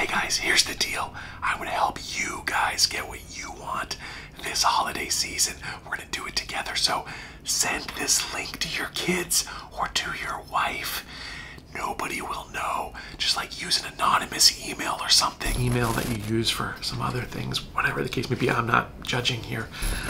Hey guys, here's the deal. I'm gonna help you guys get what you want this holiday season. We're gonna do it together. So send this link to your kids or to your wife. Nobody will know. Just like use an anonymous email or something. Email that you use for some other things, whatever the case may be. I'm not judging here.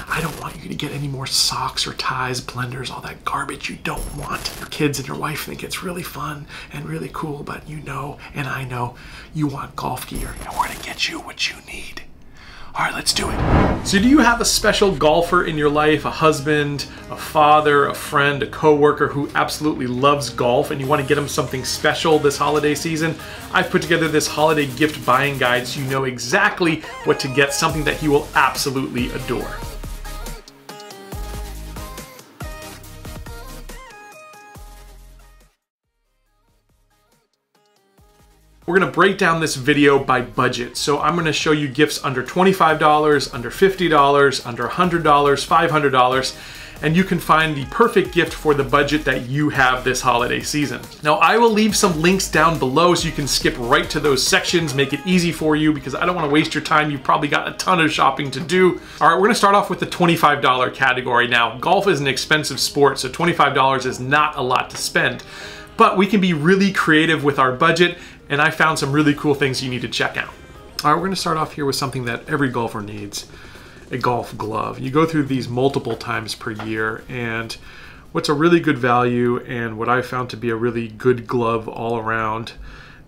I don't want you to get any more socks or ties, blenders, all that garbage you don't want. Your kids and your wife think it's really fun and really cool, but you know, and I know, you want golf gear, and we're gonna get you what you need. All right, let's do it. So do you have a special golfer in your life, a husband, a father, a friend, a coworker who absolutely loves golf and you want to get them something special this holiday season? I've put together this holiday gift buying guide so you know exactly what to get, something that he will absolutely adore. We're gonna break down this video by budget. So I'm gonna show you gifts under $25, under $50, under $100, $500, and you can find the perfect gift for the budget that you have this holiday season. Now, I will leave some links down below so you can skip right to those sections, make it easy for you because I don't wanna waste your time. You've probably got a ton of shopping to do. All right, we're gonna start off with the $25 category. Now, golf is an expensive sport, so $25 is not a lot to spend, but we can be really creative with our budget, and I found some really cool things you need to check out. All right, we're gonna start off here with something that every golfer needs, a golf glove. You go through these multiple times per year, and what's a really good value and what I found to be a really good glove all around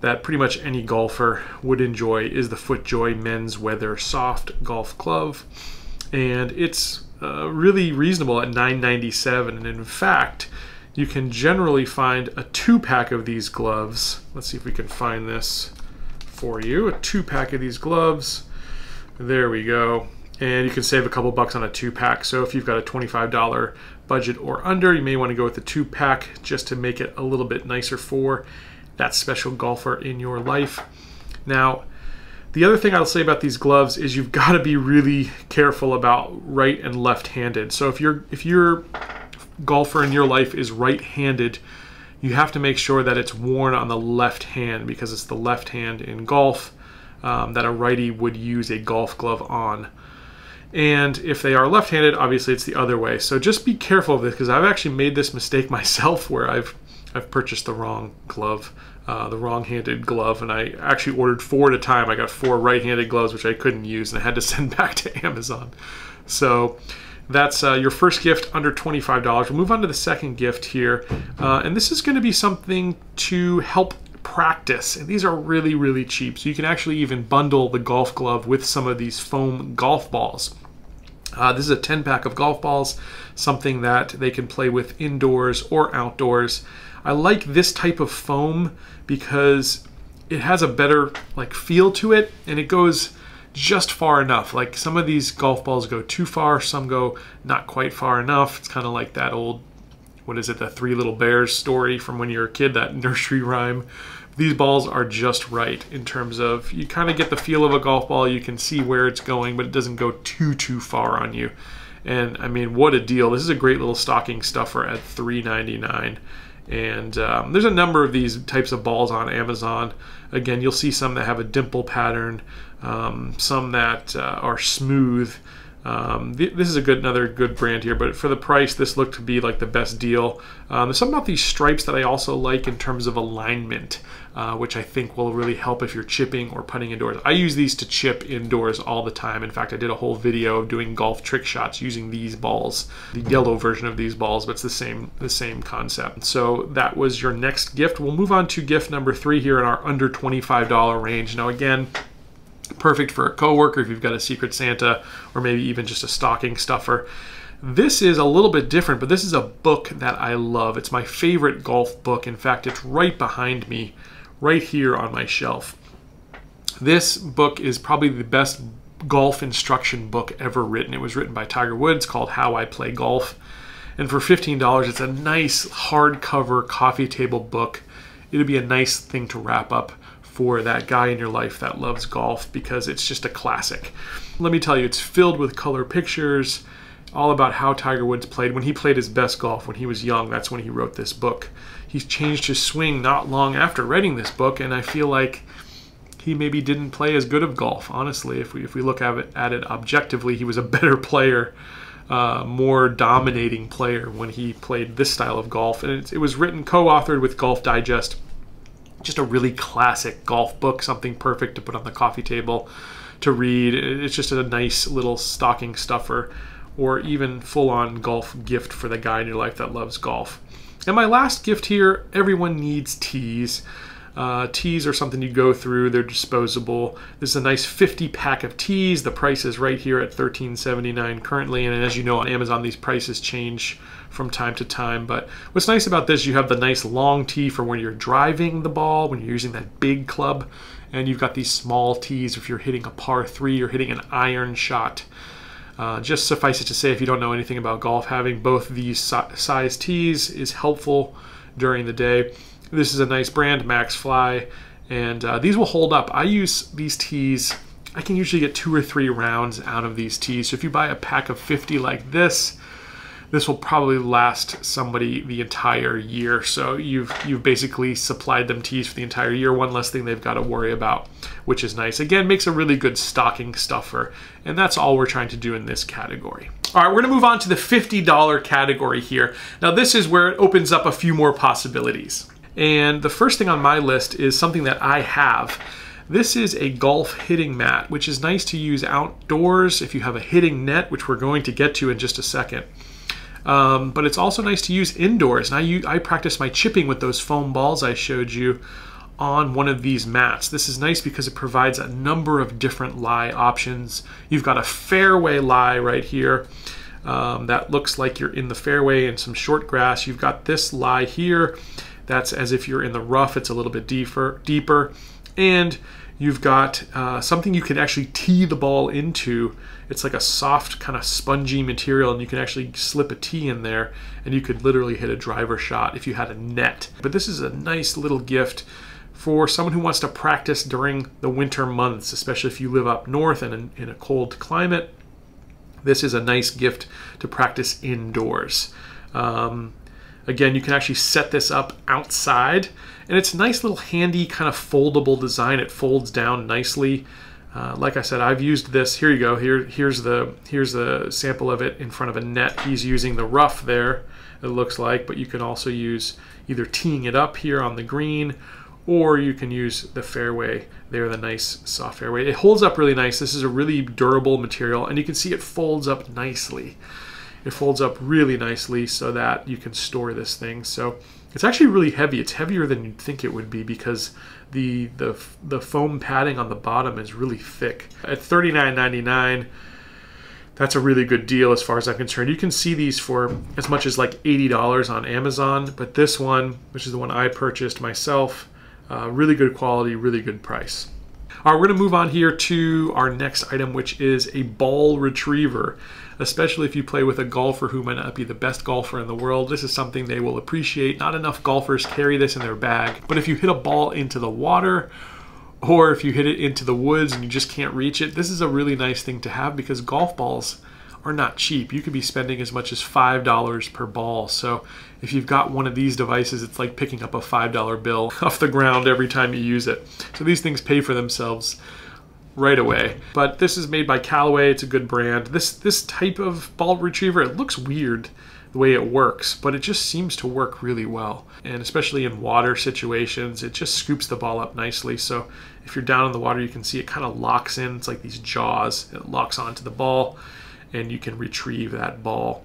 that pretty much any golfer would enjoy is the FootJoy Men's Weather Soft Golf Glove. And it's really reasonable at $9.97, and in fact, you can generally find a 2-pack of these gloves. Let's see if we can find this for you. A 2-pack of these gloves. There we go. And you can save a couple bucks on a 2-pack. So if you've got a $25 budget or under, you may want to go with the 2-pack just to make it a little bit nicer for that special golfer in your life. Now, the other thing I'll say about these gloves is you've got to be really careful about right and left-handed. So if you're golfer in your life is right-handed, you have to make sure that it's worn on the left hand because it's the left hand in golf that a righty would use a golf glove on. And if they are left-handed, obviously it's the other way. So just be careful of this because I've actually made this mistake myself where I've purchased the wrong glove, the wrong-handed glove, and I actually ordered 4 at a time. I got 4 right-handed gloves which I couldn't use and I had to send back to Amazon. So that's your first gift under $25. We'll move on to the second gift here. And this is going to be something to help practice. And these are really, really cheap. So you can actually even bundle the golf glove with some of these foam golf balls. This is a 10-pack of golf balls, something that they can play with indoors or outdoors. I like this type of foam because it has a better feel to it, and it goes just far enough. Like some of these golf balls go too far, some go not quite far enough. It's kind of like that old, what is it, the 3 Little Bears story from when you were a kid, that nursery rhyme. These balls are just right in terms of you kind of get the feel of a golf ball, you can see where it's going, but it doesn't go too far on you. And I mean, what a deal. This is a great little stocking stuffer at $3.99. And there's a number of these types of balls on Amazon. Again, you'll see some that have a dimple pattern, some that are smooth. This is another good brand here, but for the price, this looked to be like the best deal. There's something about these stripes that I also like in terms of alignment, which I think will really help if you're chipping or putting indoors. I use these to chip indoors all the time. In fact, I did a whole video of doing golf trick shots using these balls, the yellow version of these balls, but it's the same concept. So that was your next gift. We'll move on to gift number 3 here in our under $25 range. Now again, perfect for a coworker if you've got a Secret Santa or maybe even just a stocking stuffer. This is a little bit different, but this is a book that I love. It's my favorite golf book. In fact, it's right behind me, right here on my shelf. This book is probably the best golf instruction book ever written. It was written by Tiger Woods, called How I Play Golf. And for $15, it's a nice hardcover coffee table book. It'll be a nice thing to wrap up for that guy in your life that loves golf because it's just a classic. Let me tell you, it's filled with color pictures, all about how Tiger Woods played. When he played his best golf when he was young, that's when he wrote this book. He's changed his swing not long after writing this book, and I feel like he maybe didn't play as good of golf. Honestly, if we look at it objectively, he was a better player, more dominating player when he played this style of golf. And it was written, co-authored with Golf Digest. Just a really classic golf book, something perfect to put on the coffee table to read. It's just a nice little stocking stuffer, or even full-on golf gift for the guy in your life that loves golf. And my last gift here, everyone needs tees. Tees are something you go through. They're disposable. This is a nice 50 pack of tees. The price is right here at $13.79 currently, and as you know, on Amazon these prices change from time to time. But what's nice about this, you have the nice long tee for when you're driving the ball, when you're using that big club, and you've got these small tees if you're hitting a par 3 or hitting an iron shot. Just suffice it to say, if you don't know anything about golf, having both these size tees is helpful during the day. This is a nice brand, Max Fly, and these will hold up. I use these tees. I can usually get 2 or 3 rounds out of these tees. So if you buy a pack of 50 like this will probably last somebody the entire year. So you've basically supplied them tees for the entire year. One less thing they've got to worry about, which is nice. Again, makes a really good stocking stuffer, and that's all we're trying to do in this category. All right, we're gonna move on to the $50 category here. Now this is where it opens up a few more possibilities. And the first thing on my list is something that I have. This is a golf hitting mat, which is nice to use outdoors if you have a hitting net, which we're going to get to in just a second. But it's also nice to use indoors. And I practice my chipping with those foam balls I showed you on one of these mats. This is nice because it provides a number of different lie options. You've got a fairway lie right here. That looks like you're in the fairway and some short grass. You've got this lie here. That's as if you're in the rough. It's a little bit deeper. And you've got something you can actually tee the ball into. It's like a soft kind of spongy material, and you can actually slip a tee in there, and you could literally hit a driver shot if you had a net. But this is a nice little gift for someone who wants to practice during the winter months, especially if you live up north and in a cold climate. This is a nice gift to practice indoors. Again, you can actually set this up outside, and it's a nice little handy kind of foldable design. It folds down nicely. Like I said, I've used this. Here you go. Here's the sample of it in front of a net. He's using the rough there, it looks like, but you can also use either teeing it up here on the green, or you can use the fairway there, the nice soft fairway. It holds up really nice. This is a really durable material, and you can see it folds up nicely. It folds up really nicely so that you can store this thing. So it's actually really heavy. It's heavier than you'd think it would be because the foam padding on the bottom is really thick. At $39.99, that's a really good deal as far as I'm concerned. You can see these for as much as like $80 on Amazon, but this one, which is the one I purchased myself, really good quality, really good price. All right, we're gonna move on here to our next item, which is a ball retriever. Especially if you play with a golfer who might not be the best golfer in the world, this is something they will appreciate. Not enough golfers carry this in their bag, but if you hit a ball into the water, or if you hit it into the woods and you just can't reach it, this is a really nice thing to have because golf balls are not cheap. You could be spending as much as $5 per ball. So if you've got one of these devices, it's like picking up a $5 bill off the ground every time you use it. So these things pay for themselves right away. But this is made by Callaway. It's a good brand. This type of ball retriever, it looks weird the way it works, but it just seems to work really well. And especially in water situations, it just scoops the ball up nicely. So if you're down in the water, you can see it kind of locks in. It's like these jaws. It locks onto the ball, and you can retrieve that ball.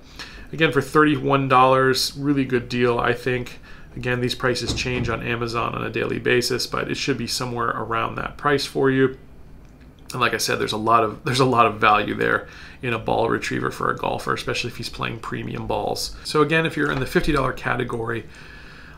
Again, for $31, really good deal, I think. Again, these prices change on Amazon on a daily basis, but it should be somewhere around that price for you. And like I said, there's a lot of value there in a ball retriever for a golfer, especially if he's playing premium balls. So again, if you're in the $50 category,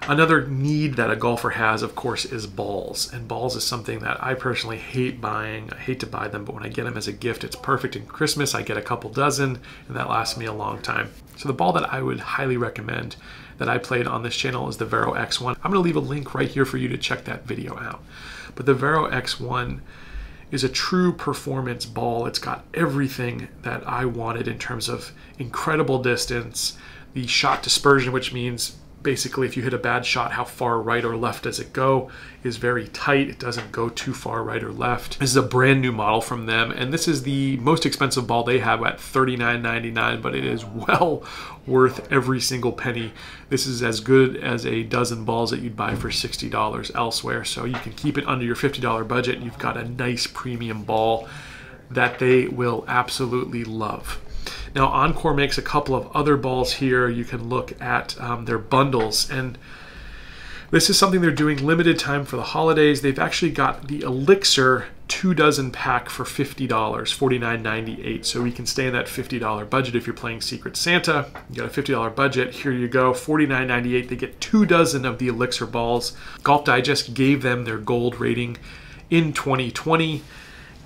another need that a golfer has, of course, is balls. And balls is something that I personally hate buying. I hate to buy them, but when I get them as a gift, it's perfect. In Christmas, I get a couple dozen, and that lasts me a long time. So the ball that I would highly recommend that I played on this channel is the Vero X1. I'm gonna leave a link right here for you to check that video out. But the Vero X1 is a true performance ball. It's got everything that I wanted in terms of incredible distance, the shot dispersion, which means basically, if you hit a bad shot, how far right or left does it go, is very tight. It doesn't go too far right or left. This is a brand new model from them, and this is the most expensive ball they have at $39.99, but it is well worth every single penny. This is as good as a dozen balls that you'd buy for $60 elsewhere, so you can keep it under your $50 budget, and you've got a nice premium ball that they will absolutely love. Now, Encore makes a couple of other balls here. You can look at their bundles, and this is something they're doing limited time for the holidays. They've actually got the Elixir 2 dozen pack for $50, $49.98. So we can stay in that $50 budget if you're playing Secret Santa. You got a $50 budget. Here you go, $49.98. They get 2 dozen of the Elixir balls. Golf Digest gave them their gold rating in 2020.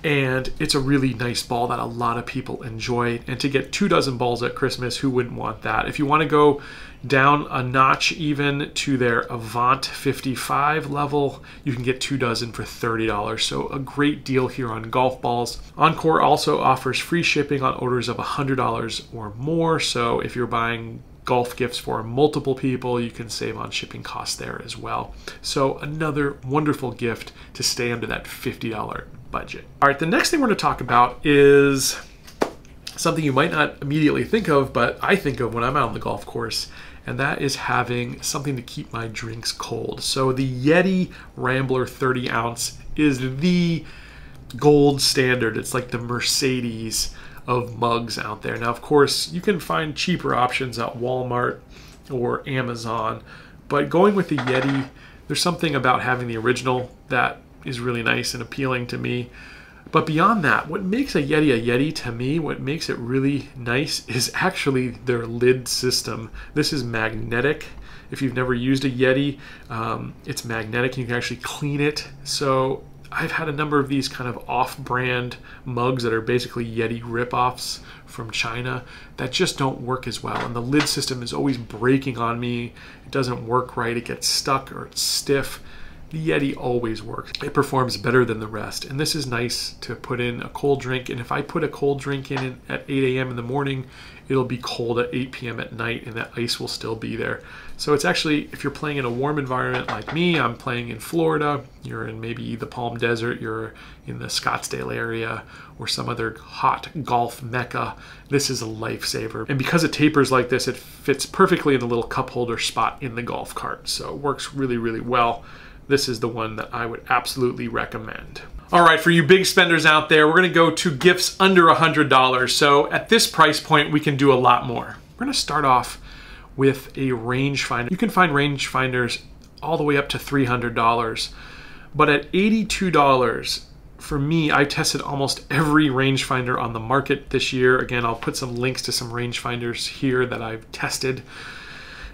And it's a really nice ball that a lot of people enjoy. And to get 2 dozen balls at Christmas, who wouldn't want that? If you want to go down a notch even to their Avant 55 level, you can get 2 dozen for $30. So a great deal here on golf balls. Encore also offers free shipping on orders of $100 or more. So if you're buying golf gifts for multiple people, you can save on shipping costs there as well. So another wonderful gift to stay under that $50 budget. All right, the next thing we're going to talk about is something you might not immediately think of, but I think of when I'm out on the golf course, and that is having something to keep my drinks cold. So the Yeti Rambler 30 ounce is the gold standard. It's like the Mercedes of mugs out there. Now, of course, you can find cheaper options at Walmart or Amazon, but going with the Yeti, there's something about having the original that is really nice and appealing to me. But beyond that, what makes a Yeti to me, what makes it really nice is actually their lid system. This is magnetic. If you've never used a Yeti, it's magnetic and you can actually clean it. So I've had a number of these kind of off-brand mugs that are basically Yeti rip-offs from China that just don't work as well. And the lid system is always breaking on me. It doesn't work right. It gets stuck or it's stiff. The Yeti always works. It performs better than the rest. And this is nice to put in a cold drink. And if I put a cold drink in at 8 a.m. in the morning, it'll be cold at 8 p.m. at night and that ice will still be there. So it's actually, if you're playing in a warm environment like me, I'm playing in Florida, you're in maybe the Palm Desert, you're in the Scottsdale area, or some other hot golf mecca, this is a lifesaver. And because it tapers like this, it fits perfectly in the little cup holder spot in the golf cart. So it works really, really well. This is the one that I would absolutely recommend. All right, for you big spenders out there, we're gonna go to gifts under $100. So at this price point, we can do a lot more. We're gonna start off with a rangefinder. You can find rangefinders all the way up to $300. But at $82, for me, I tested almost every rangefinder on the market this year. Again, I'll put some links to some rangefinders here that I've tested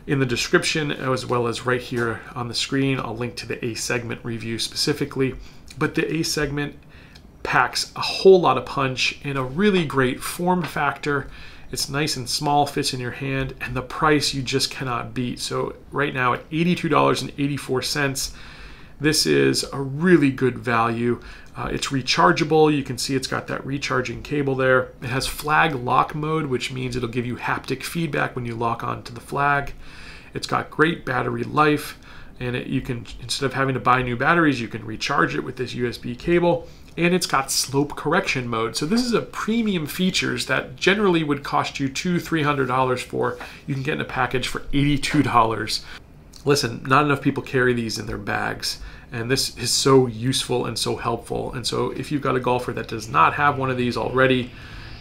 in the description, as well as right here on the screen. I'll link to the A segment review specifically. But the A segment packs a whole lot of punch and a really great form factor. It's nice and small, fits in your hand, and the price you just cannot beat. So right now at $82.84, this is a really good value. It's rechargeable. You can see it's got that recharging cable there. It has flag lock mode, which means it'll give you haptic feedback when you lock onto the flag. It's got great battery life, and you can, instead of having to buy new batteries, you can recharge it with this USB cable. And it's got slope correction mode. So this is a premium features that generally would cost you $200–300 for. You can get in a package for $82. Listen, not enough people carry these in their bags. And this is so useful and so helpful. And so if you've got a golfer that does not have one of these already,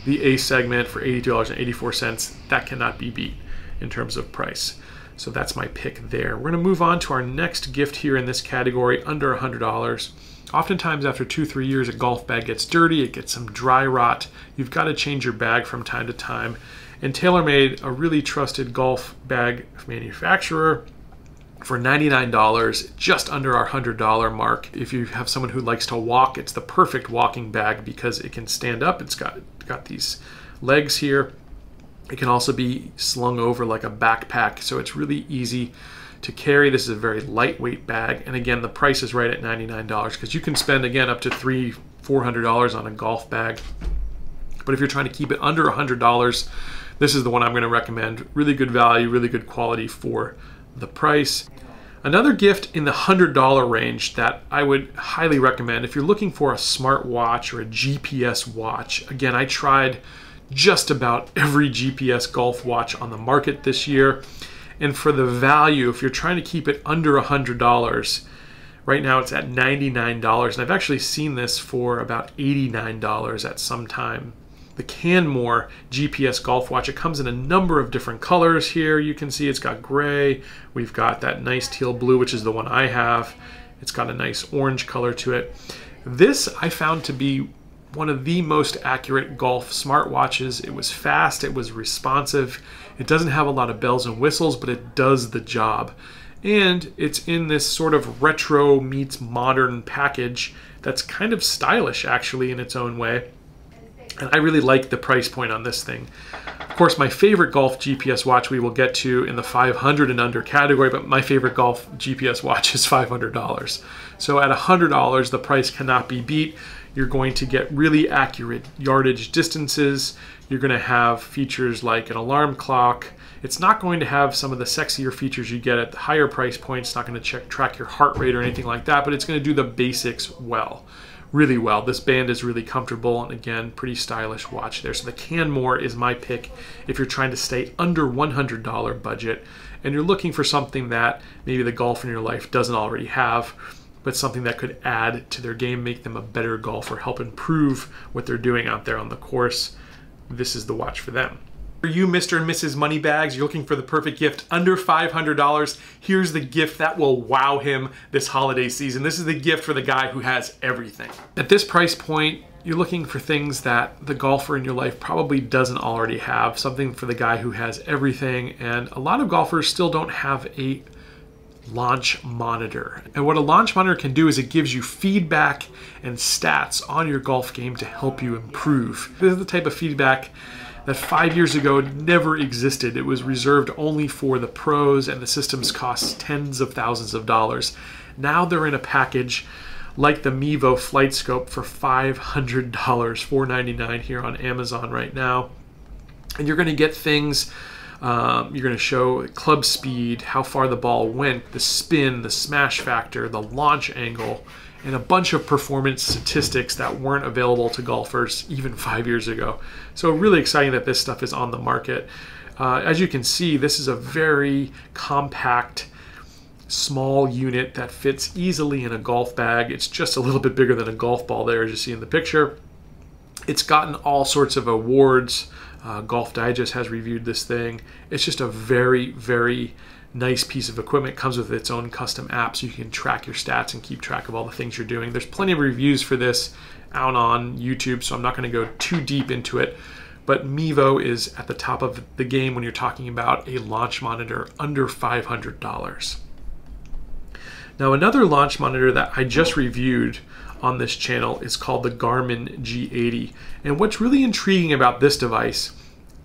the A segment for $82.84, that cannot be beat in terms of price. So that's my pick there. We're gonna move on to our next gift here in this category, under $100. Oftentimes after 2-3 years, a golf bag gets dirty, it gets some dry rot. You've got to change your bag from time to time. And TaylorMade, a really trusted golf bag manufacturer, for $99, just under our $100 mark. If you have someone who likes to walk, it's the perfect walking bag because it can stand up. It's got these legs here. It can also be slung over like a backpack, so it's really easy to carry. This is a very lightweight bag, and again, the price is right at $99 because you can spend, again, up to $300–400 on a golf bag. But if you're trying to keep it under $100, this is the one I'm going to recommend. Really good value, really good quality for the price. Another gift in the $100 range that I would highly recommend if you're looking for a smart watch or a GPS watch. Again, I tried just about every GPS golf watch on the market this year. And for the value, if you're trying to keep it under $100, right now it's at $99. And I've actually seen this for about $89 at some time. The Canmore GPS golf watch, it comes in a number of different colors here. You can see it's got gray. We've got that nice teal blue, which is the one I have. It's got a nice orange color to it. This I found to be one of the most accurate golf smartwatches. It was fast, it was responsive. It doesn't have a lot of bells and whistles, but it does the job. And it's in this sort of retro meets modern package that's kind of stylish actually in its own way. And I really like the price point on this thing. Of course, my favorite golf GPS watch we will get to in the 500 and under category, but my favorite golf GPS watch is $500. So at $100, the price cannot be beat. You're going to get really accurate yardage distances. You're going to have features like an alarm clock. It's not going to have some of the sexier features you get at the higher price points. It's not going to track your heart rate or anything like that, but it's going to do the basics well. Really well. This band is really comfortable and again, pretty stylish watch there. So the Canmore is my pick if you're trying to stay under $100 budget and you're looking for something that maybe the golfer in your life doesn't already have, but something that could add to their game, make them a better golfer, help improve what they're doing out there on the course. This is the watch for them. For you, Mr. and Mrs. Moneybags, you're looking for the perfect gift under $500. Here's the gift that will wow him this holiday season. This is the gift for the guy who has everything. At this price point, you're looking for things that the golfer in your life probably doesn't already have. Something for the guy who has everything. And a lot of golfers still don't have a launch monitor. And what a launch monitor can do is it gives you feedback and stats on your golf game to help you improve. This is the type of feedback that 5 years ago never existed. It was reserved only for the pros and the systems cost tens of thousands of dollars. Now they're in a package like the Mevo Flight Scope for $500, $499 here on Amazon right now. And you're going to get things, you're going to show club speed, how far the ball went, the spin, the smash factor, the launch angle, and a bunch of performance statistics that weren't available to golfers even 5 years ago. So really exciting that this stuff is on the market. As you can see, this is a very compact, small unit that fits easily in a golf bag. It's just a little bit bigger than a golf ball there, as you see in the picture. It's gotten all sorts of awards. Golf Digest has reviewed this thing. It's just a very, very nice piece of equipment. Comes with its own custom app so you can track your stats and keep track of all the things you're doing. There's plenty of reviews for this out on YouTube, so I'm not going to go too deep into it, but Mevo is at the top of the game when you're talking about a launch monitor under $500. Now another launch monitor that I just reviewed on this channel is called the Garmin G80, and what's really intriguing about this device,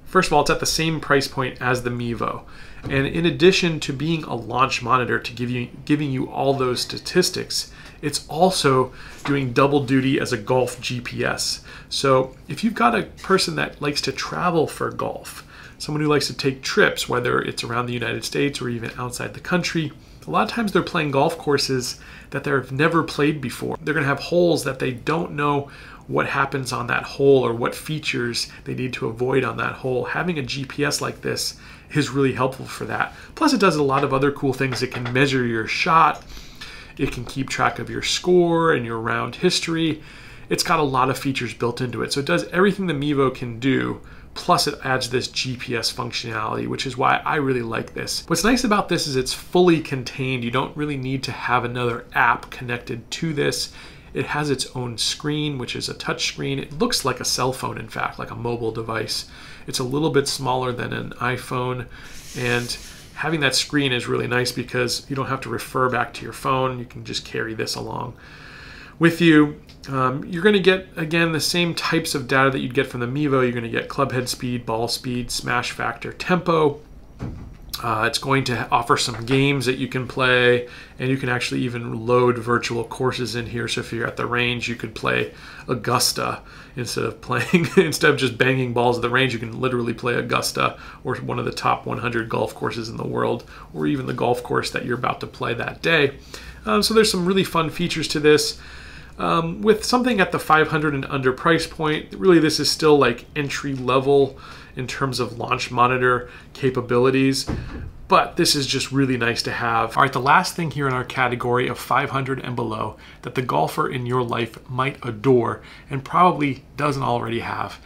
first of all, it's at the same price point as the Mevo. And in addition to being a launch monitor to giving you all those statistics, it's also doing double duty as a golf GPS. So if you've got a person that likes to travel for golf, someone who likes to take trips, whether it's around the United States or even outside the country, a lot of times they're playing golf courses that they've never played before. They're gonna have holes that they don't know what happens on that hole or what features they need to avoid on that hole. Having a GPS like this is really helpful for that. Plus it does a lot of other cool things. It can measure your shot. It can keep track of your score and your round history. It's got a lot of features built into it. So it does everything the Mevo can do, plus it adds this GPS functionality, which is why I really like this. What's nice about this is it's fully contained. You don't really need to have another app connected to this. It has its own screen, which is a touch screen. It looks like a cell phone, in fact, like a mobile device. It's a little bit smaller than an iPhone, and having that screen is really nice because you don't have to refer back to your phone. You can just carry this along with you. You're going to get, again, the same types of data that you'd get from the Mevo. You're going to get club head speed, ball speed, smash factor, tempo. It's going to offer some games that you can play, and you can actually even load virtual courses in here. So if you're at the range, you could play Augusta instead of just banging balls at the range. You can literally play Augusta, or one of the top 100 golf courses in the world, or even the golf course that you're about to play that day. So there's some really fun features to this. With something at the 500 and under price point, really this is still like entry level in terms of launch monitor capabilities, but this is just really nice to have. All right, the last thing here in our category of 500 and below that the golfer in your life might adore and probably doesn't already have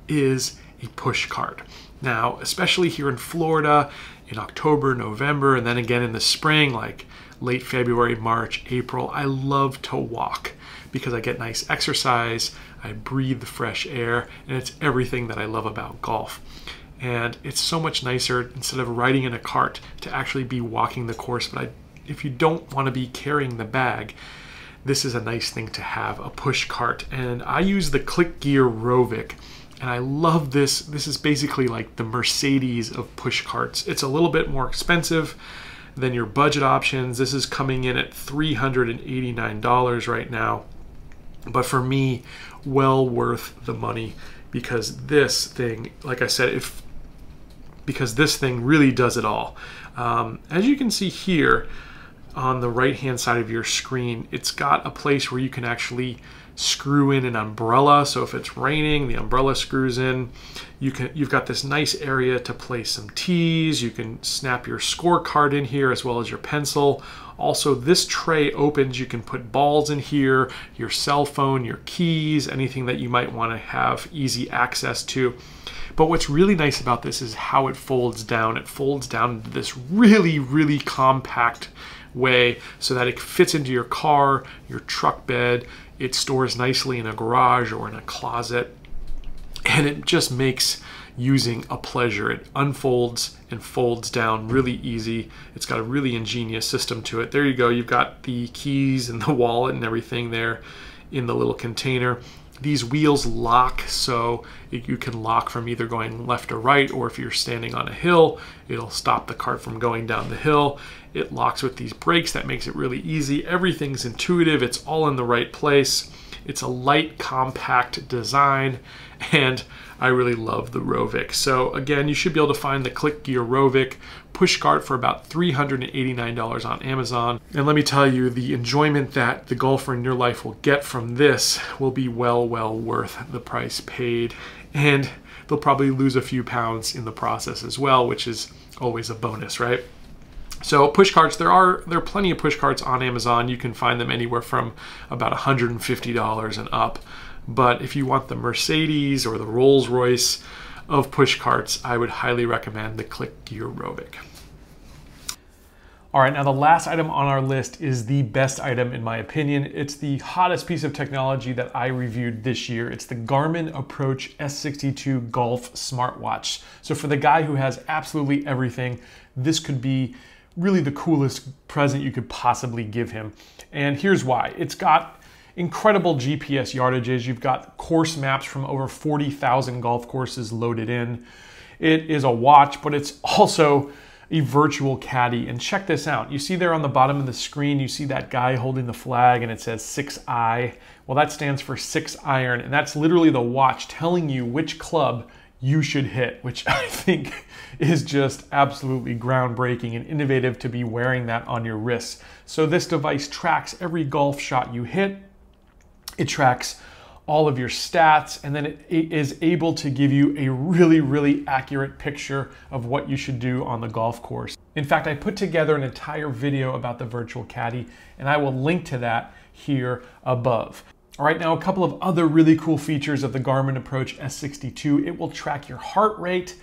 is a push cart. Now, especially here in Florida in October, November, and then again in the spring, like late February, March, April, I love to walk because I get nice exercise, I breathe the fresh air, and it's everything that I love about golf. And it's so much nicer, instead of riding in a cart, to actually be walking the course. But if you don't want to be carrying the bag, this is a nice thing to have, a push cart. And I use the ClickGear Rovic, and I love this. This is basically like the Mercedes of push carts. It's a little bit more expensive than your budget options. This is coming in at $389 right now. But for me, well worth the money, because this thing, like I said, because this thing really does it all. As you can see here on the right hand side of your screen, it's got a place where you can actually screw in an umbrella. So if it's raining, the umbrella screws in. You've got this nice area to place some tees. You can snap your scorecard in here as well as your pencil. Also, this tray opens. You can put balls in here, your cell phone, your keys, anything that you might want to have easy access to. But what's really nice about this is how it folds down. It folds down into this really, really compact way so that it fits into your car, your truck bed. It stores nicely in a garage or in a closet. And it just makes using a pleasure. It unfolds and folds down really easy. It's got a really ingenious system to it. There you go. You've got the keys and the wallet and everything there in the little container. These wheels lock, so you can lock from either going left or right, or if you're standing on a hill, it'll stop the cart from going down the hill. It locks with these brakes. That makes it really easy. Everything's intuitive. It's all in the right place. It's a light, compact design, and I really love the Rovic. So again, you should be able to find the ClickGear Rovic push cart for about $389 on Amazon. And let me tell you, the enjoyment that the golfer in your life will get from this will be well worth the price paid. And they'll probably lose a few pounds in the process as well, which is always a bonus, right? So push carts, there are plenty of push carts on Amazon. You can find them anywhere from about $150 and up. But if you want the Mercedes or the Rolls-Royce of push carts, I would highly recommend the ClickGear Rovic. All right, now the last item on our list is the best item in my opinion. It's the hottest piece of technology that I reviewed this year. It's the Garmin Approach S62 Golf smartwatch. So for the guy who has absolutely everything, this could be really the coolest present you could possibly give him. And here's why. It's got incredible GPS yardages. You've got course maps from over 40,000 golf courses loaded in. It is a watch, but it's also a virtual caddy. And check this out. You see there on the bottom of the screen, you see that guy holding the flag and it says 6i. Well, that stands for 6 iron. And that's literally the watch telling you which club you should hit, which I think is just absolutely groundbreaking and innovative to be wearing that on your wrists. So this device tracks every golf shot you hit. It tracks all of your stats, and then it is able to give you a really accurate picture of what you should do on the golf course. In fact, I put together an entire video about the virtual caddy, and I will link to that here above. All right, now a couple of other really cool features of the Garmin Approach S62. It will track your heart rate.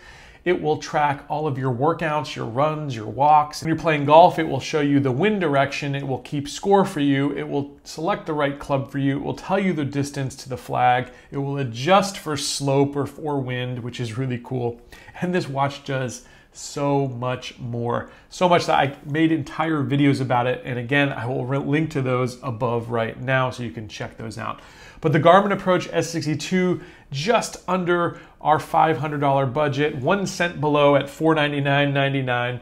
It will track all of your workouts, your runs, your walks. When you're playing golf, it will show you the wind direction. It will keep score for you. It will select the right club for you. It will tell you the distance to the flag. It will adjust for slope or for wind, which is really cool. And this watch does so much more. So much that I made entire videos about it. And again, I will link to those above right now so you can check those out. But the Garmin Approach S62, just under our $500 budget, 1 cent below at $499.99.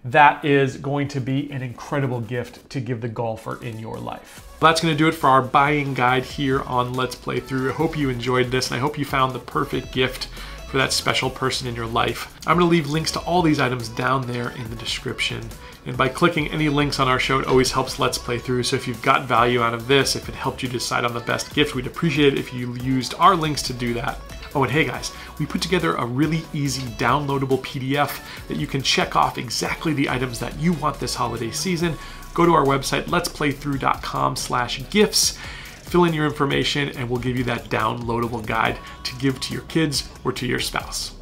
that is going to be an incredible gift to give the golfer in your life. That's going to do it for our buying guide here on Let's Play Through. I hope you enjoyed this, and I hope you found the perfect gift for that special person in your life. I'm going to leave links to all these items down there in the description. And by clicking any links on our show, it always helps Let's Play Through. So if you've got value out of this, if it helped you decide on the best gift, we'd appreciate it if you used our links to do that. Oh, and hey guys, we put together a really easy downloadable PDF that you can check off exactly the items that you want this holiday season. Go to our website, letsplaythrough.com/gifts, fill in your information, and we'll give you that downloadable guide to give to your kids or to your spouse.